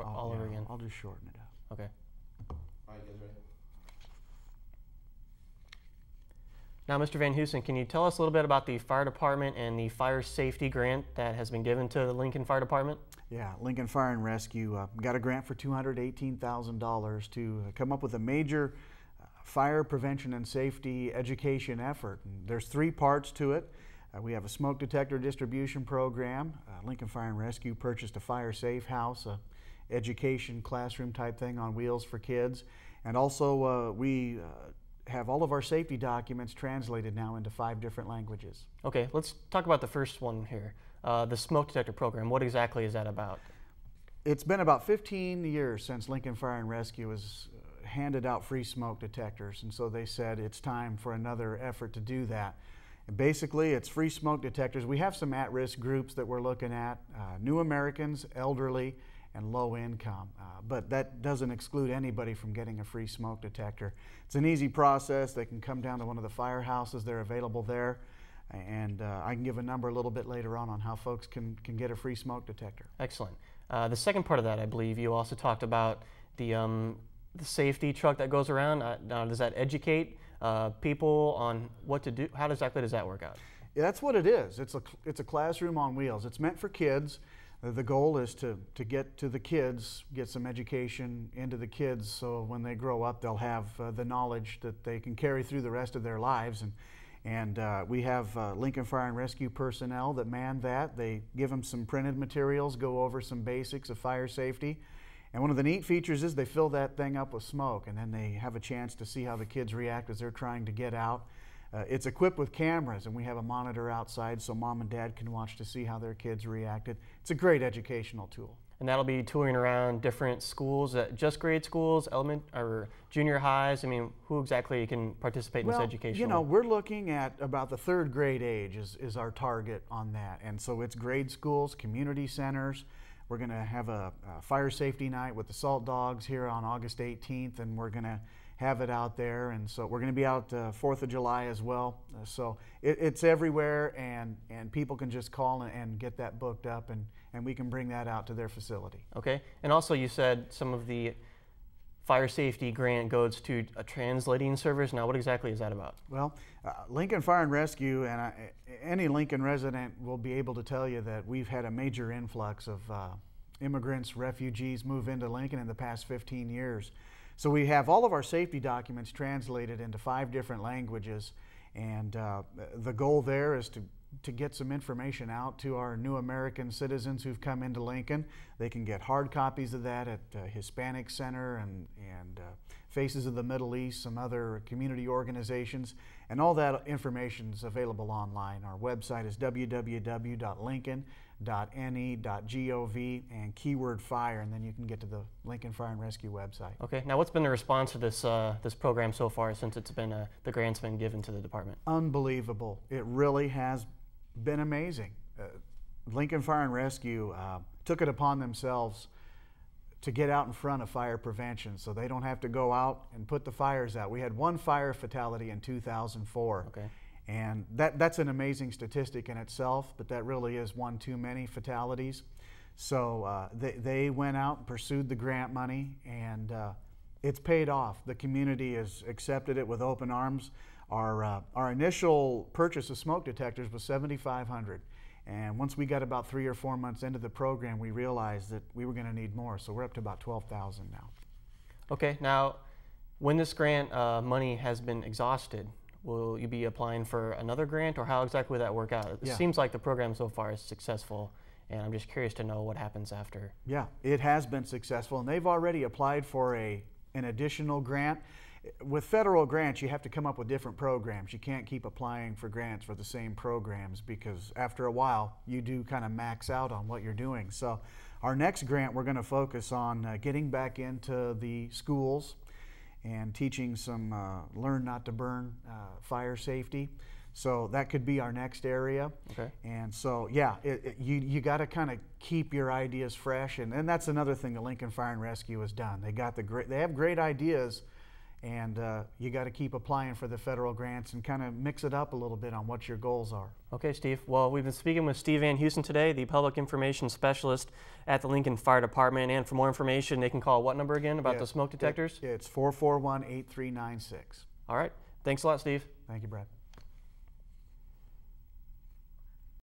all over again? I'll just shorten it up. Okay. All right, you guys ready? Now, Mr. Van Hoosen, can you tell us a little bit about the fire department and the fire safety grant that has been given to the Lincoln Fire Department? Yeah, Lincoln Fire and Rescue got a grant for $218,000 to come up with a major fire prevention and safety education effort. And there's 3 parts to it. We have a smoke detector distribution program. Lincoln Fire and Rescue purchased a fire safe house, a education classroom type thing on wheels for kids. And also we have all of our safety documents translated now into 5 different languages. Okay, let's talk about the first one here, the smoke detector program. What exactly is that about? It's been about 15 years since Lincoln Fire and Rescue has handed out free smoke detectors, and so they said it's time for another effort to do that. And basically, it's free smoke detectors. We have some at-risk groups that we're looking at, new Americans, elderly, and low income. But that doesn't exclude anybody from getting a free smoke detector. It's an easy process. They can come down to one of the firehouses. They're available there. And I can give a number a little bit later on how folks can get a free smoke detector. Excellent. The second part of that, I believe, you also talked about the safety truck that goes around. Now, does that educate people on what to do? How exactly does that work out? Yeah, that's what it is. It's a classroom on wheels. It's meant for kids. The goal is to get to the kids, get some education into the kids, so when they grow up they'll have the knowledge that they can carry through the rest of their lives. And we have Lincoln Fire and Rescue personnel that man that. They give them some printed materials, go over some basics of fire safety. And one of the neat features is they fill that thing up with smoke, and then they have a chance to see how the kids react as they're trying to get out. It's equipped with cameras, and we have a monitor outside so mom and dad can watch to see how their kids reacted. It's a great educational tool. And that'll be touring around different schools, just grade schools, or junior highs. I mean, who exactly can participate in this education? You know, we're looking at about the 3rd grade age is our target on that. And so it's grade schools, community centers. We're going to have a fire safety night with the Salt Dogs here on August 18th, and we're going to have it out there. And so we're going to be out 4th of July as well. So it's everywhere, and people can just call and get that booked up, and we can bring that out to their facility. Okay. And also you said some of the fire safety grant goes to a translating service. Now, what exactly is that about? Well, Lincoln Fire and Rescue, and any Lincoln resident will be able to tell you that we've had a major influx of immigrants, refugees move into Lincoln in the past 15 years. So we have all of our safety documents translated into 5 different languages, and the goal there is to get some information out to our new American citizens who've come into Lincoln. They can get hard copies of that at Hispanic Center and Faces of the Middle East, some other community organizations, and all that information is available online. Our website is www.lincoln.ne.gov and keyword fire, and then you can get to the Lincoln Fire and Rescue website. Okay. Now, what's been the response to this this program so far since it's been the grant's been given to the department? Unbelievable. It really has been amazing. Lincoln Fire and Rescue took it upon themselves to get out in front of fire prevention so they don't have to go out and put the fires out. We had 1 fire fatality in 2004. Okay. And that's an amazing statistic in itself, but that really is one too many fatalities. So they went out and pursued the grant money, and it's paid off. The community has accepted it with open arms. Our initial purchase of smoke detectors was $7,500. And once we got about 3 or 4 months into the program, we realized that we were going to need more. So we're up to about $12,000 now. Okay. Now, when this grant money has been exhausted, will you be applying for another grant, or how exactly will that work out? It seems like the program so far is successful, and I'm just curious to know what happens after. Yeah, it has been successful, and they've already applied for an additional grant. With federal grants, you have to come up with different programs. You can't keep applying for grants for the same programs, because after a while, you do kind of max out on what you're doing. So our next grant, we're going to focus on getting back into the schools and teaching some learn not to burn fire safety. So that could be our next area. Okay. And so, yeah, you got to kind of keep your ideas fresh, and that's another thing that Lincoln Fire and Rescue has done. They have great ideas, And you got to keep applying for the federal grants and kind of mix it up a little bit on what your goals are. Okay, Steve. Well, we've been speaking with Steve Van Houston today, the Public Information Specialist at the Lincoln Fire Department. And for more information, they can call what number again about the smoke detectors? It's 441-8396. All right. Thanks a lot, Steve. Thank you, Brad.